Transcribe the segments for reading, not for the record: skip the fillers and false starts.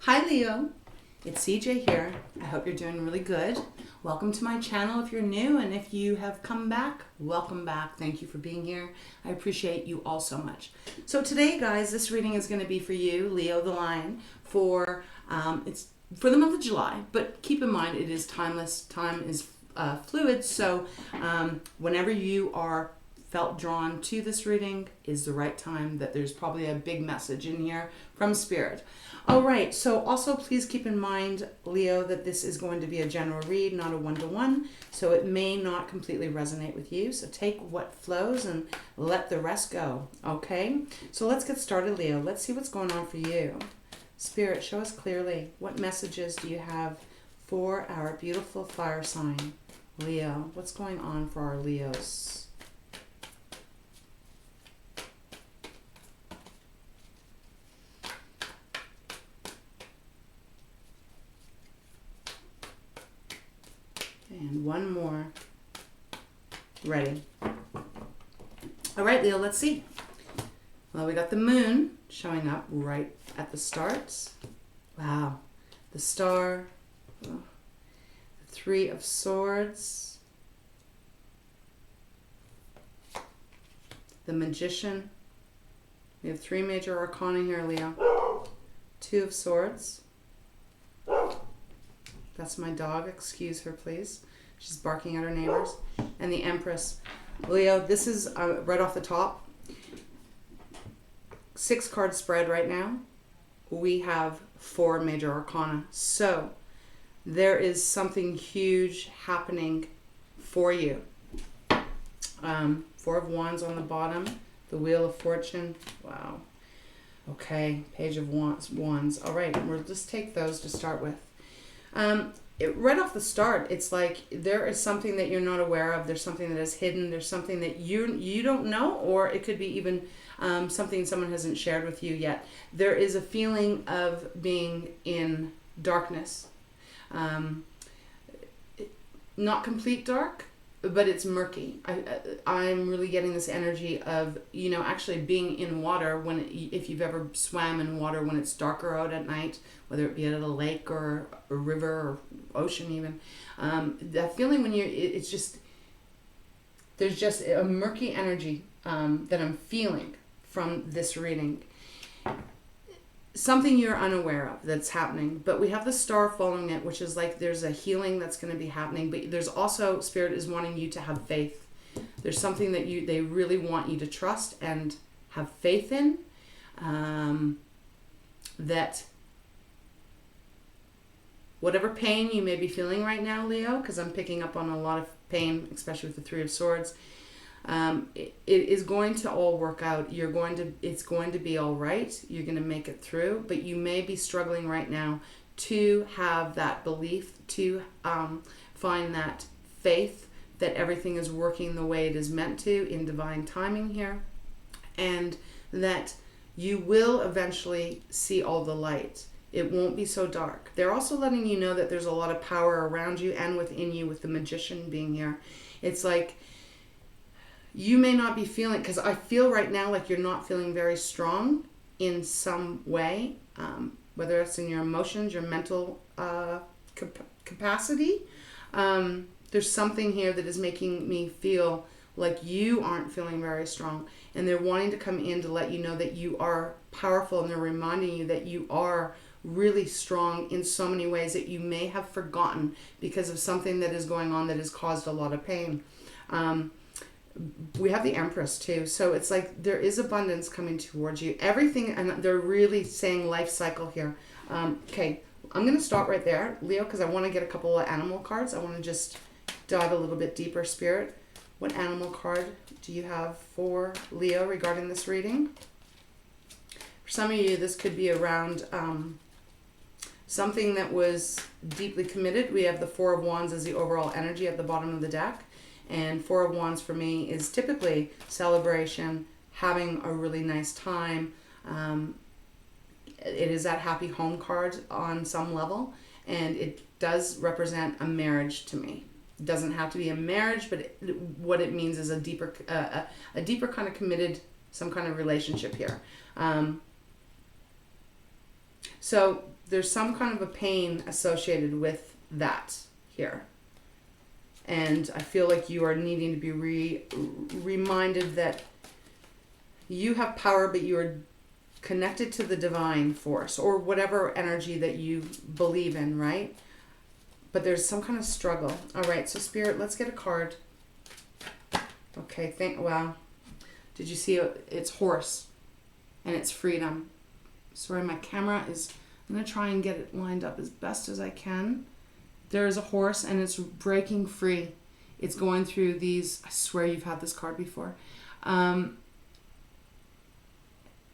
Hi Leo, it's CJ here. I hope you're doing really good. Welcome to my channel if you're new, and if you have come back, welcome back. Thank you for being here. I appreciate you all so much. So today, guys, this reading is going to be for you, Leo the Lion, it's for the month of July, but keep in mind it is timeless. Time is fluid, so whenever you are felt drawn to this reading is the right time, that there's probably a big message in here from Spirit. All right, so also please keep in mind, Leo, that this is going to be a general read, not a one-to-one, so it may not completely resonate with you. So take what flows and let the rest go, okay? So let's get started, Leo. Let's see what's going on for you. Spirit, show us clearly, what messages do you have for our beautiful fire sign, Leo? What's going on for our Leos? And one more. Ready. All right, Leo, let's see. Well, we got the moon showing up right at the start. Wow. The star. Oh. The Three of Swords. The Magician. We have three major arcana here, Leo. Two of Swords. That's my dog. Excuse her, please. She's barking at her neighbors. And the Empress. Leo, this is right off the top. 6-card spread right now. We have 4 major arcana. So there is something huge happening for you. 4 of Wands on the bottom. The Wheel of Fortune. Wow. Okay. Page of Wands. All right. We'll just take those to start with. Right off the start, it's like there is something that you're not aware of. There's something that is hidden. There's something that you don't know, or it could be even something someone hasn't shared with you yet. There is a feeling of being in darkness. Not complete dark, but it's murky. I'm really getting this energy of, actually being in water if you've ever swam in water when it's darker out at night, whether it be at a lake or a river or ocean even. That feeling when there's just a murky energy that I'm feeling from this reading. Something you're unaware of that's happening, but we have the star following it, which is like there's a healing that's going to be happening, but there's also, Spirit is wanting you to have faith. There's something that they really want you to trust and have faith in, that whatever pain you may be feeling right now, Leo, because I'm picking up on a lot of pain, especially with the Three of Swords, it is going to all work out. It's going to be all right. You're going to make it through, but you may be struggling right now to have that belief, to find that faith that everything is working the way it is meant to in divine timing here, and that you will eventually see all the light. It won't be so dark. They're also letting you know that there's a lot of power around you and within you, with the Magician being here. It's like you may not be feeling, because I feel right now like you're not feeling very strong in some way, whether it's in your emotions, your mental capacity. There's something here that is making me feel like you aren't feeling very strong, and they're wanting to come in to let you know that you are powerful, and they're reminding you that you are really strong in so many ways that you may have forgotten because of something that is going on that has caused a lot of pain. We have the Empress too, so it's like there is abundance coming towards you. Everything, and they're really saying life cycle here. Okay, I'm going to stop right there, Leo, because I want to get a couple of animal cards. I want to just dive a little bit deeper. Spirit, what animal card do you have for Leo regarding this reading? For some of you, this could be around something that was deeply committed. We have the Four of Wands as the overall energy at the bottom of the deck. And Four of Wands for me is typically celebration, having a really nice time. It is that happy home card on some level, and it does represent a marriage to me. It doesn't have to be a marriage, but what it means is a deeper kind of committed, some kind of relationship here. So there's some kind of a pain associated with that here. And I feel like you are needing to be reminded that you have power, but you are connected to the divine force or whatever energy that you believe in, right? But there's some kind of struggle. All right, so Spirit, let's get a card. Okay, wow. Did you see it? It's horse and it's freedom. Sorry, my camera is, I'm going to try and get it lined up as best as I can. There's a horse and it's breaking free. It's going through these, I swear you've had this card before.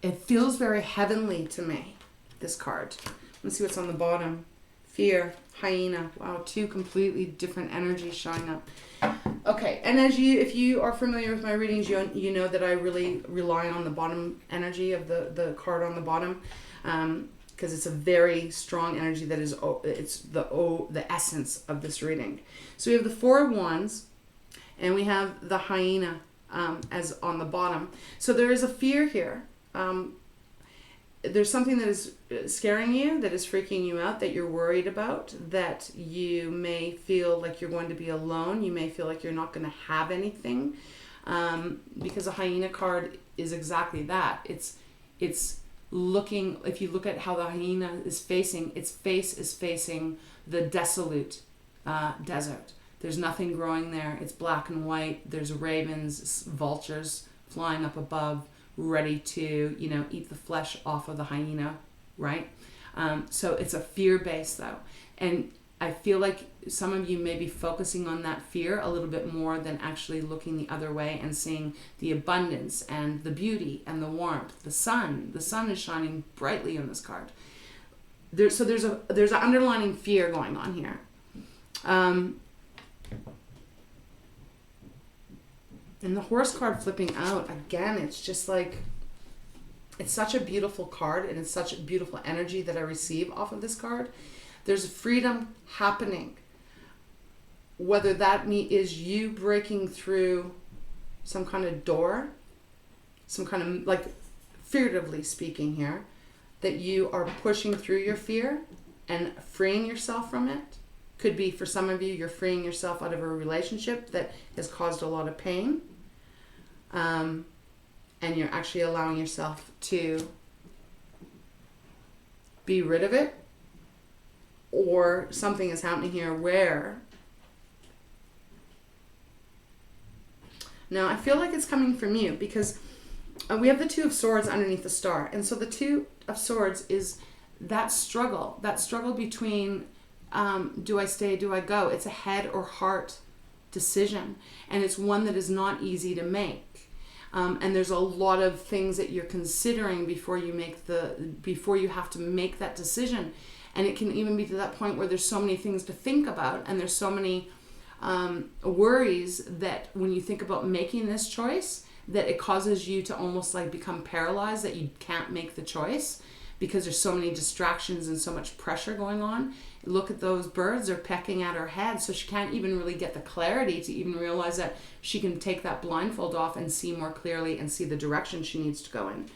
It feels very heavenly to me, this card. Let's see what's on the bottom. Fear, hyena. Wow, two completely different energies showing up. Okay, and if you are familiar with my readings, you know that I really rely on the bottom energy of the card on the bottom, because it's a very strong energy that is, it's the essence of this reading. So we have the Four of Wands, and we have the hyena as on the bottom. So there is a fear here. There's something that is scaring you, that is freaking you out, that you're worried about, that you may feel like you're going to be alone. You may feel like you're not going to have anything, because a hyena card is exactly that. It's looking, if you look at how the hyena is facing, its face is facing the desolate desert. There's nothing growing there. It's black and white. There's ravens, vultures flying up above, ready to, eat the flesh off of the hyena, right? So it's a fear base though. And I feel like some of you may be focusing on that fear a little bit more than actually looking the other way and seeing the abundance and the beauty and the warmth. The sun is shining brightly on this card. So there's an underlining fear going on here. And the horse card flipping out, again, it's just like, it's such a beautiful card and it's such a beautiful energy that I receive off of this card. There's freedom happening. Whether that is you breaking through some kind of door, some kind of, like, figuratively speaking here, that you are pushing through your fear and freeing yourself from it. Could be for some of you, you're freeing yourself out of a relationship that has caused a lot of pain. And you're actually allowing yourself to be rid of it. Or something is happening here where, now I feel like it's coming from you, because we have the Two of Swords underneath the star. And so the Two of Swords is that struggle between, do I stay, do I go? It's a head or heart decision, and it's one that is not easy to make. And there's a lot of things that you're considering before you have to make that decision. And it can even be to that point where there's so many things to think about, and there's so many worries that when you think about making this choice, that it causes you to almost like become paralyzed, that you can't make the choice because there's so many distractions and so much pressure going on. Look at those birds, they're pecking at her head, so she can't even really get the clarity to even realize that she can take that blindfold off and see more clearly and see the direction she needs to go in.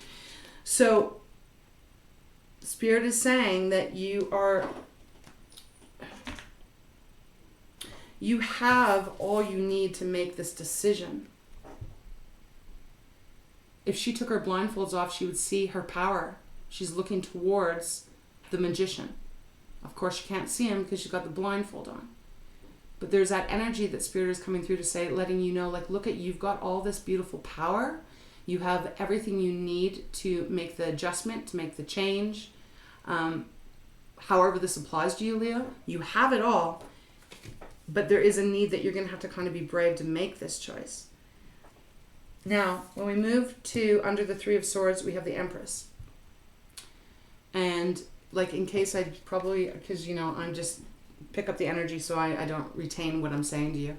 So Spirit is saying that you have all you need to make this decision. If she took her blindfolds off, she would see her power. She's looking towards the magician. Of course, she can't see him because she's got the blindfold on. But there's that energy that Spirit is coming through to say, letting you know, like, look, you've got all this beautiful power. You have everything you need to make the adjustment, to make the change. However this applies to you, Leo, you have it all. But there is a need that you're going to have to kind of be brave to make this choice. Now, when we move to under the Three of Swords, we have the Empress. And like, in case I probably, because, I'm just pick up the energy so I don't retain what I'm saying to you.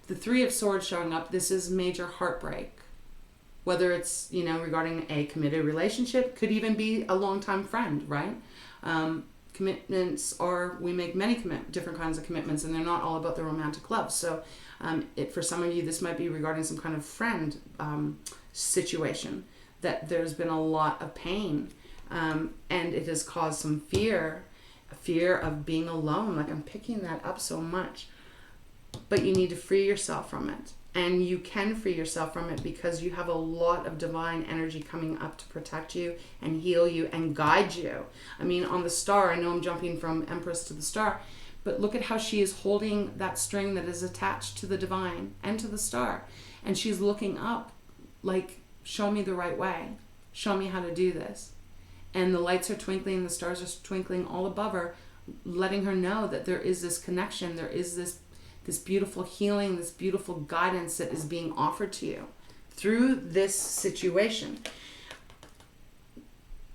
The Three of Swords showing up, this is major heartbreak. Whether it's, regarding a committed relationship, could even be a longtime friend, right? Commitments are, we make many different kinds of commitments, and they're not all about the romantic love. So for some of you, this might be regarding some kind of friend situation, that there's been a lot of pain. And it has caused some fear. fear of being alone. Like, I'm picking that up so much. But you need to free yourself from it. And you can free yourself from it because you have a lot of divine energy coming up to protect you and heal you and guide you. I mean, on the star, I know I'm jumping from Empress to the star, but look at how she is holding that string that is attached to the divine and to the star. And she's looking up like, show me the right way. Show me how to do this. And the lights are twinkling, the stars are twinkling all above her, letting her know that there is this connection, there is this beautiful healing, this beautiful guidance that is being offered to you through this situation.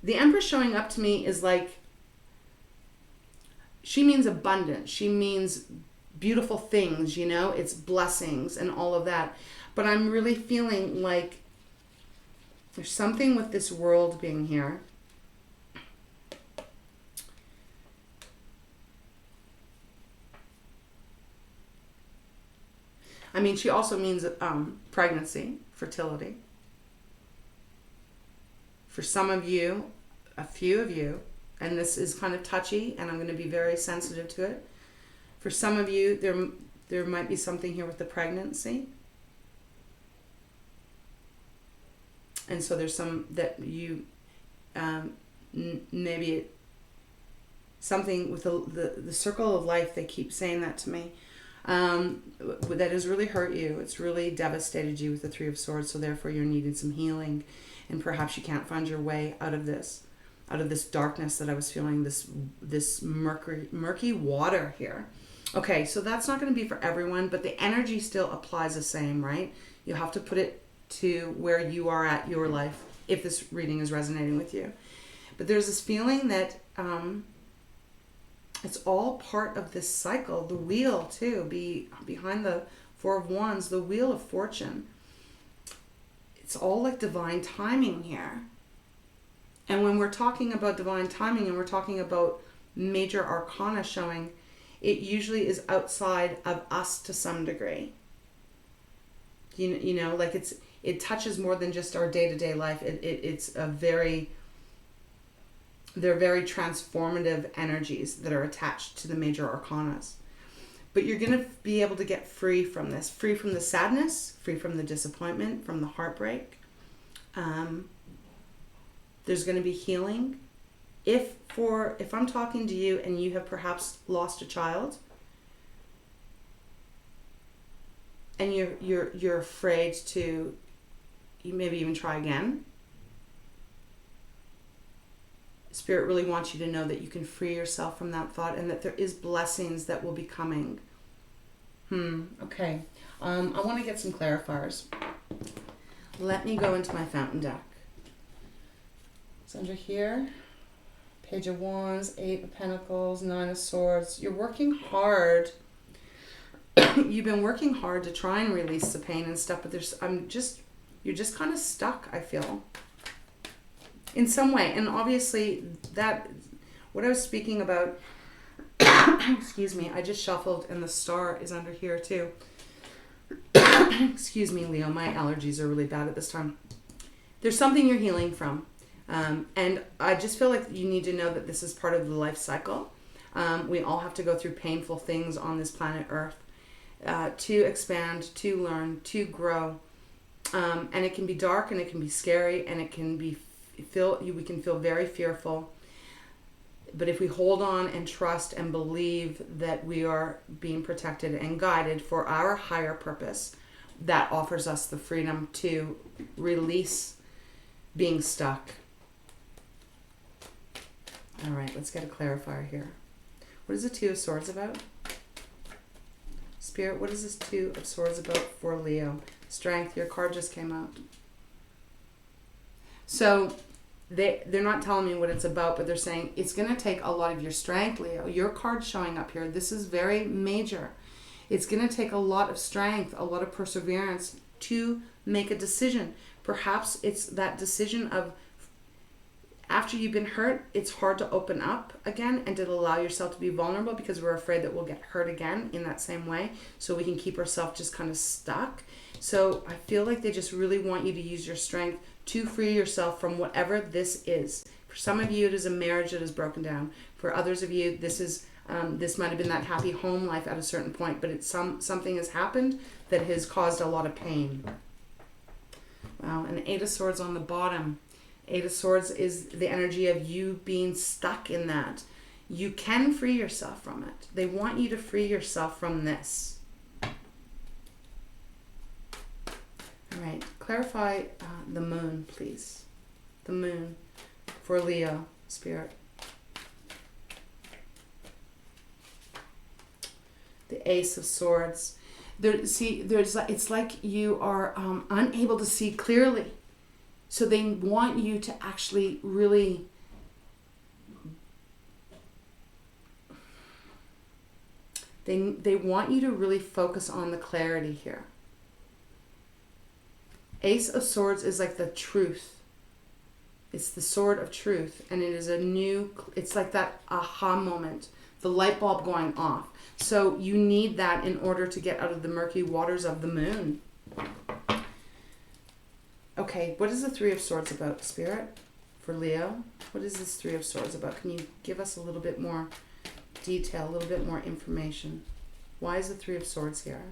The Empress showing up to me is like, she means abundance. She means beautiful things, you know, it's blessings and all of that. But I'm really feeling like there's something with this world being here. I mean, she also means pregnancy, fertility. For some of you, a few of you, and this is kind of touchy, and I'm going to be very sensitive to it. For some of you, there might be something here with the pregnancy. And so there's some that you, maybe something with the circle of life, they keep saying that to me. That has really hurt you. It's really devastated you with the Three of Swords. So therefore you're needing some healing, and perhaps you can't find your way out of this darkness that I was feeling, this murky water here. Okay, so that's not going to be for everyone, but the energy still applies the same, right? You have to put it to where you are at your life if this reading is resonating with you. But there's this feeling that it's all part of this cycle. The wheel, too, behind the Four of Wands, the Wheel of Fortune. It's all like divine timing here. And when we're talking about divine timing and we're talking about major arcana showing, it usually is outside of us to some degree. You know, like it touches more than just our day-to-day life. They're very transformative energies that are attached to the major arcanas. But you're going to be able to get free from this, free from the sadness, free from the disappointment, from the heartbreak. There's going to be healing. If I'm talking to you and you have perhaps lost a child, and you're afraid to maybe even try again, Spirit really wants you to know that you can free yourself from that thought and that there is blessings that will be coming. Okay. I want to get some clarifiers. Let me go into my fountain deck. It's under here. Page of Wands, 8 of Pentacles, 9 of Swords. You're working hard. You've been working hard to try and release the pain and stuff, but you're just kind of stuck, I feel. In some way. And obviously that, what I was speaking about, excuse me, I just shuffled and the star is under here too. Excuse me, Leo, my allergies are really bad at this time. There's something you're healing from. And I just feel like you need to know that this is part of the life cycle. We all have to go through painful things on this planet Earth to expand, to learn, to grow. And it can be dark and it can be scary and it can be we can feel very fearful. But if we hold on and trust and believe that we are being protected and guided for our higher purpose, that offers us the freedom to release being stuck. All right, let's get a clarifier here. What is the Two of Swords about? Spirit, what is this Two of Swords about for Leo? Strength, your card just came out. So they're not telling me what it's about, but they're saying it's going to take a lot of your strength, Leo. Your card's showing up here. This is very major. It's going to take a lot of strength, a lot of perseverance to make a decision. Perhaps it's that decision of, after you've been hurt, it's hard to open up again and to allow yourself to be vulnerable because we're afraid that we'll get hurt again in that same way. So we can keep ourselves just kind of stuck. So I feel like they just really want you to use your strength to free yourself from whatever this is. For some of you, it is a marriage that is broken down. For others of you, this might have been that happy home life at a certain point, but something has happened that has caused a lot of pain. Wow, and Eight of Swords on the bottom. Eight of Swords is the energy of you being stuck in that. You can free yourself from it. They want you to free yourself from this. All right, clarify the moon, please. The moon for Leo, Spirit. The Ace of Swords. It's like you are unable to see clearly. So they want you to actually really they want you to really focus on the clarity here. Ace of Swords is like the truth. It's the sword of truth, and it is it's like that aha moment, the light bulb going off. So you need that in order to get out of the murky waters of the moon. Okay, what is the Three of Swords about, Spirit, for Leo? What is this Three of Swords about? Can you give us a little bit more detail, a little bit more information? Why is the Three of Swords here?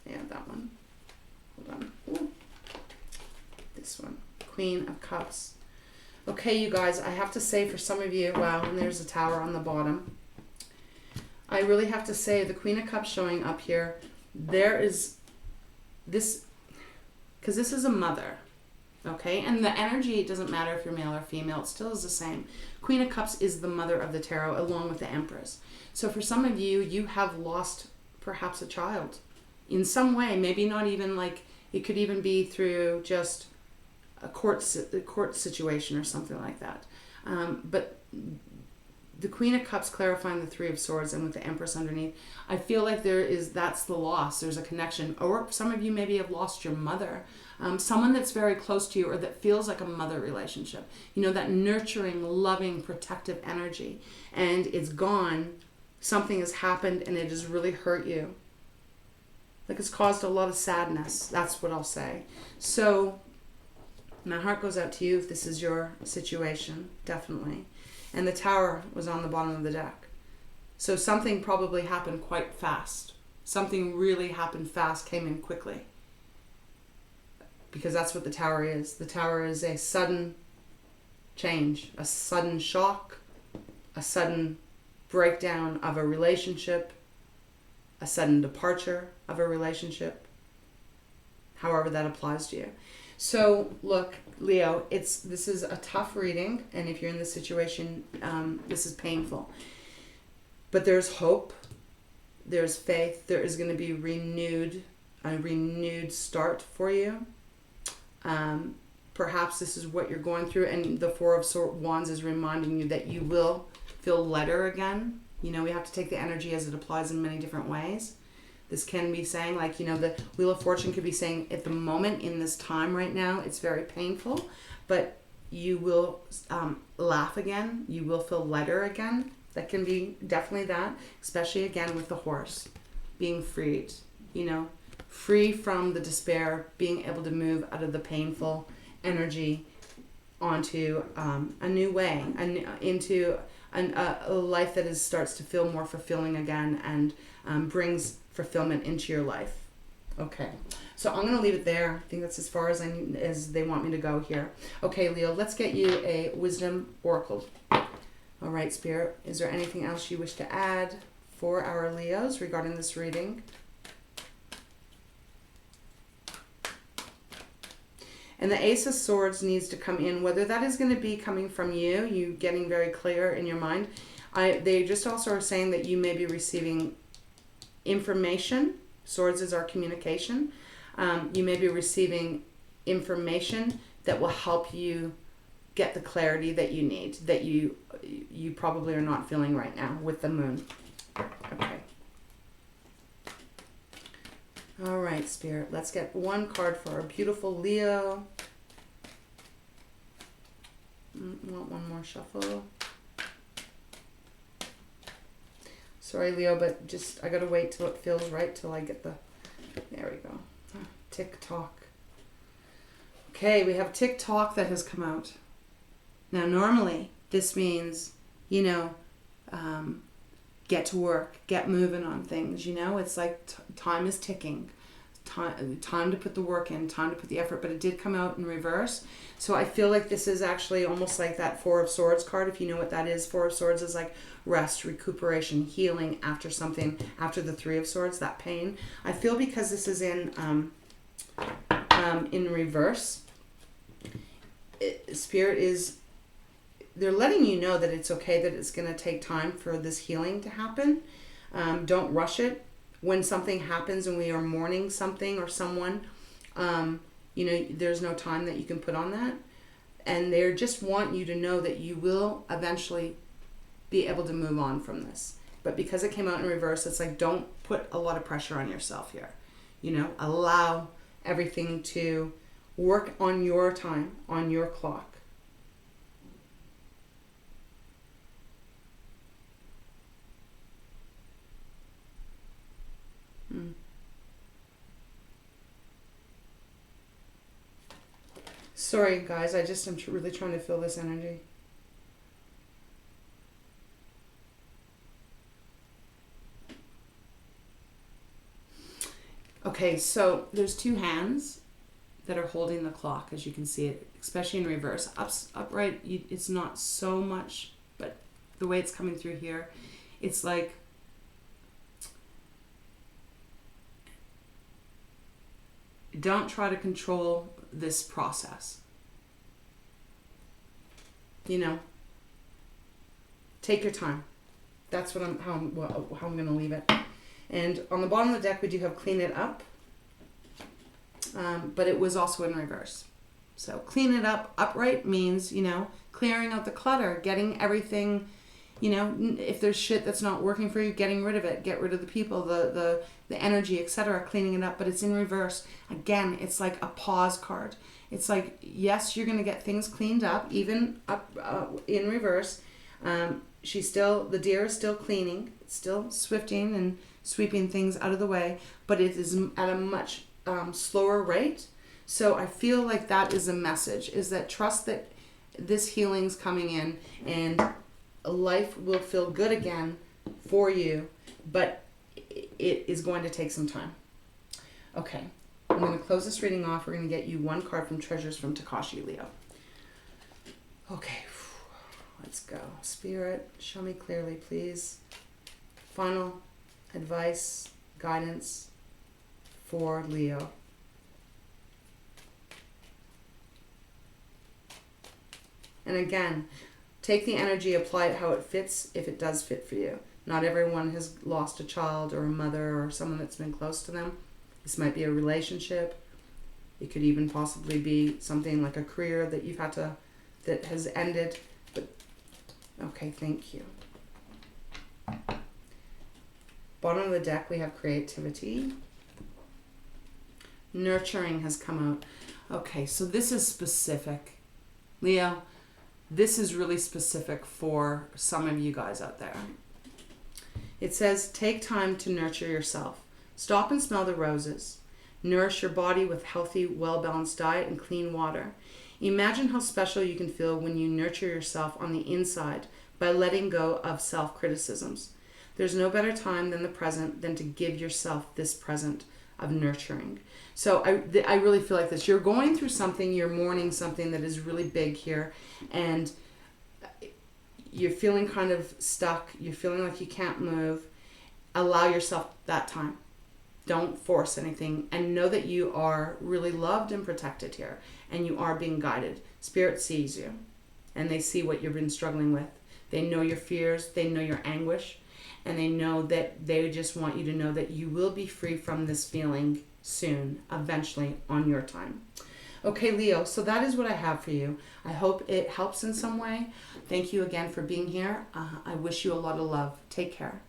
Yeah, that one. Hold on. Ooh. This one. Queen of Cups. Okay, you guys, I have to say for some of you, wow, and there's a Tower on the bottom. I really have to say the Queen of Cups showing up here, there is this, because this is a mother, okay? And the energy, it doesn't matter if you're male or female, it still is the same. Queen of Cups is the mother of the tarot along with the Empress. So for some of you, you have lost perhaps a child in some way, maybe not even like, it could even be through just a court situation or something like that. But the Queen of Cups clarifying the Three of Swords and with the Empress underneath, I feel like that's the loss. There's a connection. Or some of you maybe have lost your mother. Someone that's very close to you or that feels like a mother relationship. You know, that nurturing, loving, protective energy. And it's gone. Something has happened and it has really hurt you. Like it's caused a lot of sadness. That's what I'll say. So my heart goes out to you if this is your situation, definitely. And the Tower was on the bottom of the deck. So something probably happened quite fast. Something really happened fast, came in quickly. Because that's what the Tower is. The Tower is a sudden change, a sudden shock, a sudden breakdown of a relationship, a sudden departure of a relationship, however that applies to you. So look, Leo, this is a tough reading, and if you're in this situation, this is painful. But there's hope, there's faith, there is going to be a renewed start for you. Perhaps this is what you're going through, and the Four of Wands is reminding you that you will feel lighter again. You know, we have to take the energy as it applies in many different ways. This can be saying, like, you know, the Wheel of Fortune could be saying at the moment in this time right now, it's very painful, but you will laugh again. You will feel lighter again. That can be definitely that, especially again with the horse being freed, you know, free from the despair, being able to move out of the painful energy onto a new way, into a life that starts to feel more fulfilling again and brings fulfillment into your life. Okay, so I'm going to leave it there. I think that's as far as as they want me to go here. Okay, Leo, let's get you a wisdom oracle. All right, Spirit, is there anything else you wish to add for our Leos regarding this reading? And the Ace of Swords needs to come in, whether that is going to be coming from you getting very clear in your mind. They just also are saying that you may be receiving information. Swords is our communication. You may be receiving information that will help you get the clarity that you need, that you probably are not feeling right now with the moon. Okay. All right, Spirit, let's get one card for our beautiful Leo. Want one more shuffle? Sorry, Leo, but just I gotta wait till it feels right till I get the. There we go. Tick tock. Okay, we have TikTok that has come out. Now, normally, this means, you know, get to work, get moving on things, you know? It's like time is ticking. Time to put the work in, time to put the effort, but it did come out in reverse. So I feel like this is actually almost like that Four of Swords card. If you know what that is, Four of Swords is like rest, recuperation, healing after something, after the Three of Swords, that pain. I feel because this is in reverse, Spirit is, they're letting you know that it's okay, that it's going to take time for this healing to happen. Don't rush it. When something happens and we are mourning something or someone, you know, there's no time that you can put on that. And they just want you to know that you will eventually be able to move on from this. But because it came out in reverse, it's like, don't put a lot of pressure on yourself here. You know, allow everything to work on your time, on your clock. Sorry, guys. I just am really trying to feel this energy. Okay, so there's two hands that are holding the clock, as you can see it, especially in reverse. Upright, it's not so much, but the way it's coming through here, it's like don't try to control this process. You know, take your time. That's what how I'm going to leave it. And on the bottom of the deck, we do have clean it up, but it was also in reverse. So clean it up. Upright means, you know, clearing out the clutter, getting everything, you know, if there's shit that's not working for you, getting rid of it, get rid of the people, the energy, etc., cleaning it up. But it's in reverse. Again, it's like a pause card. It's like, yes, you're going to get things cleaned up, even up in reverse. The deer is still cleaning, it's still swifting and sweeping things out of the way, but it is at a much slower rate. So I feel like that is a message, is that trust that this healing's coming in and life will feel good again for you, but it is going to take some time. Okay, I'm going to close this reading off. We're going to get you one card from Treasures from Tikashi, Leo. Okay, let's go. Spirit, show me clearly, please. Final advice, guidance for Leo. And again, take the energy, apply it how it fits, if it does fit for you. Not everyone has lost a child or a mother or someone that's been close to them. This might be a relationship. It could even possibly be something like a career that you've had to, that has ended. But okay, thank you. Bottom of the deck, we have creativity. Nurturing has come out. Okay, so this is specific. Leo, this is really specific for some of you guys out there. It says, take time to nurture yourself. Stop and smell the roses. Nourish your body with healthy, well-balanced diet and clean water. Imagine how special you can feel when you nurture yourself on the inside by letting go of self-criticisms. There's no better time than the present than to give yourself this present of nurturing. So I really feel like this. You're going through something, you're mourning something that is really big here, and you're feeling kind of stuck. You're feeling like you can't move. Allow yourself that time. Don't force anything, and know that you are really loved and protected here, and you are being guided. Spirit sees you, and they see what you've been struggling with. They know your fears, they know your anguish, and they know that they just want you to know that you will be free from this feeling soon, eventually, on your time. Okay, Leo, so that is what I have for you. I hope it helps in some way. Thank you again for being here. I wish you a lot of love. Take care.